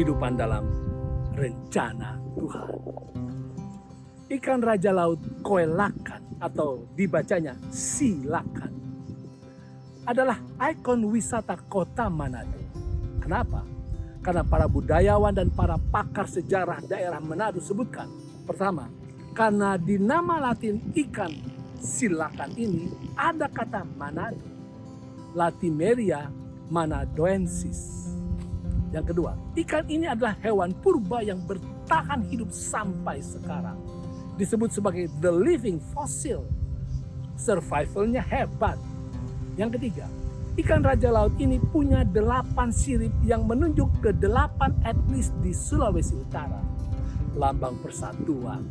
kehidupan dalam rencana Tuhan. Ikan raja laut koelakan atau dibacanya silakan adalah ikon wisata kota Manado. Kenapa? Karena para budayawan dan para pakar sejarah daerah Manado sebutkan, pertama, karena di nama Latin ikan silakan ini ada kata Manado, Latimeria manadoensis. Yang kedua, ikan ini adalah hewan purba yang bertahan hidup sampai sekarang. Disebut sebagai the living fossil. Survivalnya hebat. Yang ketiga, ikan raja laut ini punya 8 sirip yang menunjuk ke 8 etnis di Sulawesi Utara. Lambang persatuan.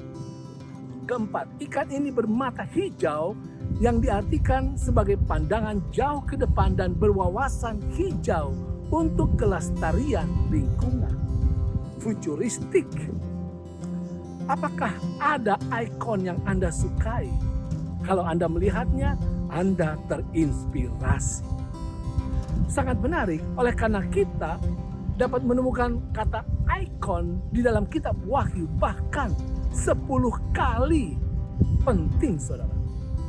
Keempat, ikan ini bermata hijau yang diartikan sebagai pandangan jauh ke depan dan berwawasan hijau untuk kelestarian lingkungan. Futuristik. Apakah ada ikon yang Anda sukai? Kalau Anda melihatnya, Anda terinspirasi. Sangat menarik oleh karena kita dapat menemukan kata ikon di dalam kitab Wahyu bahkan 10 kali penting, saudara.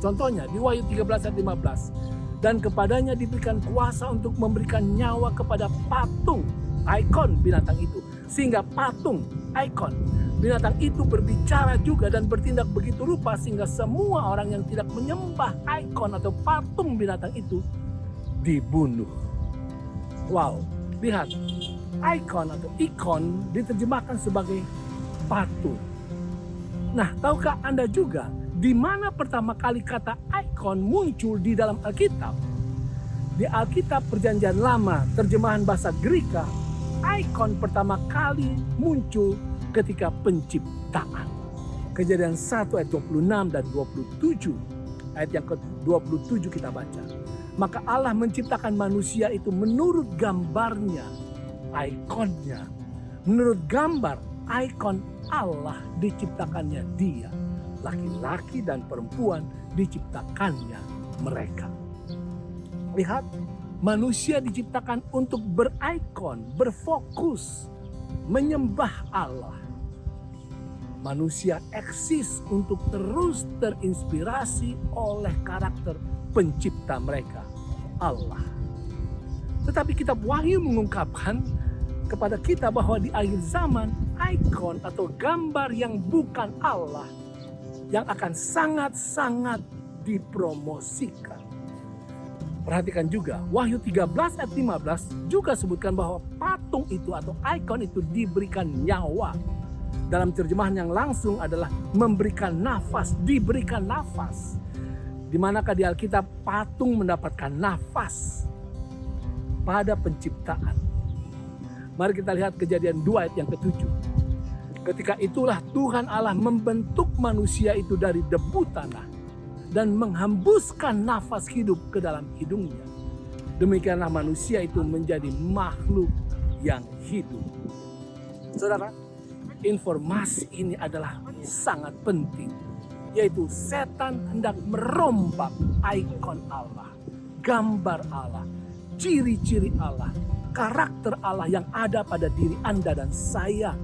Contohnya di Wahyu 13 ayat 15. Dan kepadanya diberikan kuasa untuk memberikan nyawa kepada patung, ikon binatang itu. Sehingga patung, ikon binatang itu berbicara juga dan bertindak begitu rupa sehingga semua orang yang tidak menyembah ikon atau patung binatang itu dibunuh. Wow, lihat, ikon atau ikon diterjemahkan sebagai patung. Nah, tahukah Anda juga di mana pertama kali kata ikon muncul di dalam Alkitab? Di Alkitab Perjanjian Lama, terjemahan bahasa Greka, ikon pertama kali muncul ketika penciptaan. Kejadian 1 ayat 26 dan 27. Ayat yang ke-27 kita baca. Maka Allah menciptakan manusia itu menurut gambarnya, ikonnya. Menurut gambar, ikon Allah diciptakannya dia. Laki-laki dan perempuan diciptakannya mereka. Lihat, manusia diciptakan untuk berikon, berfokus, menyembah Allah. Manusia eksis untuk terus terinspirasi oleh karakter pencipta mereka, Allah. Tetapi kitab Wahyu mengungkapkan kepada kita bahwa di akhir zaman, ikon atau gambar yang bukan Allah yang akan sangat-sangat dipromosikan. Perhatikan juga, Wahyu 13 ayat 15 juga sebutkan bahwa patung itu atau ikon itu diberikan nyawa. Dalam terjemahan yang langsung adalah memberikan nafas, diberikan nafas. Di manakah di Alkitab patung mendapatkan nafas pada penciptaan? Mari kita lihat Kejadian 2 ayat yang ke-7. Ketika itulah Tuhan Allah membentuk manusia itu dari debu tanah dan menghembuskan nafas hidup ke dalam hidungnya. Demikianlah manusia itu menjadi makhluk yang hidup. Saudara, informasi ini adalah sangat penting, yaitu setan hendak merombak ikon Allah, gambar Allah, ciri-ciri Allah, karakter Allah yang ada pada diri Anda dan saya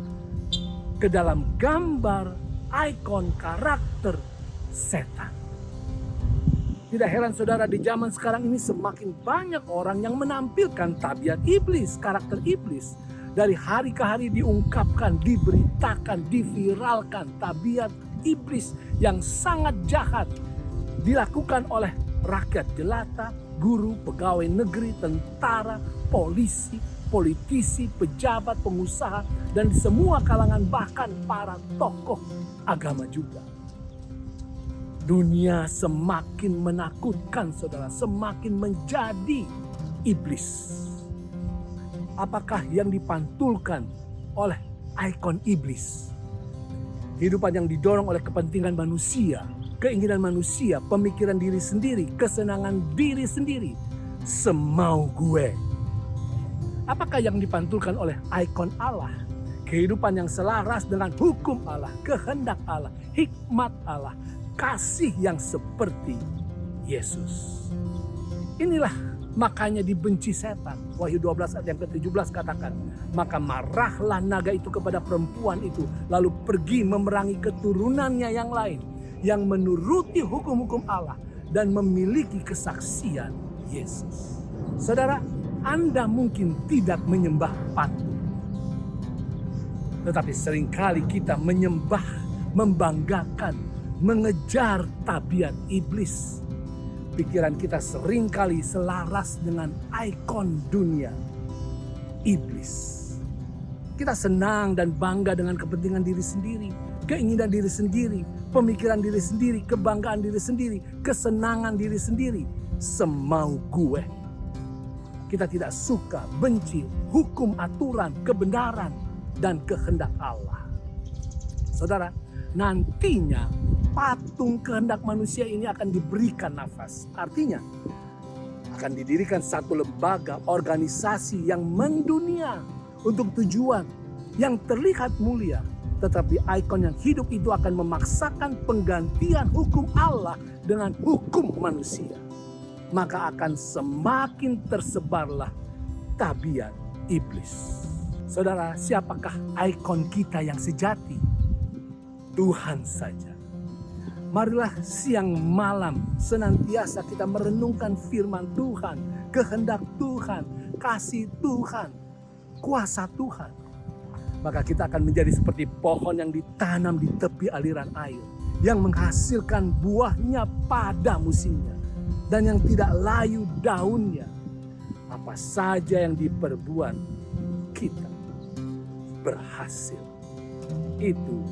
ke dalam gambar, ikon, karakter setan. Tidak heran saudara, di zaman sekarang ini semakin banyak orang yang menampilkan tabiat iblis, karakter iblis. Dari hari ke hari diungkapkan, diberitakan, diviralkan tabiat iblis yang sangat jahat. Dilakukan oleh rakyat jelata, guru, pegawai negeri, tentara, polisi, politisi, pejabat, pengusaha, dan di semua kalangan bahkan para tokoh agama juga. Dunia semakin menakutkan saudara, semakin menjadi iblis. Apakah yang dipantulkan oleh ikon iblis? Kehidupan yang didorong oleh kepentingan manusia, keinginan manusia, pemikiran diri sendiri, kesenangan diri sendiri, semau gue. Apakah yang dipantulkan oleh ikon Allah? Kehidupan yang selaras dengan hukum Allah, kehendak Allah, hikmat Allah, kasih yang seperti Yesus. Inilah makanya dibenci setan. Wahyu 12 ayat yang ke-17 katakan, maka marahlah naga itu kepada perempuan itu, lalu pergi memerangi keturunannya yang lain, yang menuruti hukum-hukum Allah dan memiliki kesaksian Yesus. Saudara, Anda mungkin tidak menyembah patung, tetapi seringkali kita menyembah, membanggakan, mengejar tabiat iblis. Pikiran kita seringkali selaras dengan ikon dunia iblis. Kita senang dan bangga dengan kepentingan diri sendiri, keinginan diri sendiri, pemikiran diri sendiri, kebanggaan diri sendiri, kesenangan diri sendiri, semau gue. Kita tidak suka, benci hukum, aturan, kebenaran, dan kehendak Allah. Saudara, nantinya patung kehendak manusia ini akan diberikan nafas. Artinya akan didirikan satu lembaga organisasi yang mendunia untuk tujuan yang terlihat mulia. Tetapi ikon yang hidup itu akan memaksakan penggantian hukum Allah dengan hukum manusia. Maka akan semakin tersebarlah tabiat iblis. Saudara, siapakah ikon kita yang sejati? Tuhan saja. Marilah siang malam senantiasa kita merenungkan firman Tuhan, kehendak Tuhan, kasih Tuhan, kuasa Tuhan. Maka kita akan menjadi seperti pohon yang ditanam di tepi aliran air, yang menghasilkan buahnya pada musimnya, dan yang tidak layu daunnya. Apa saja yang diperbuat, kita berhasil. Itu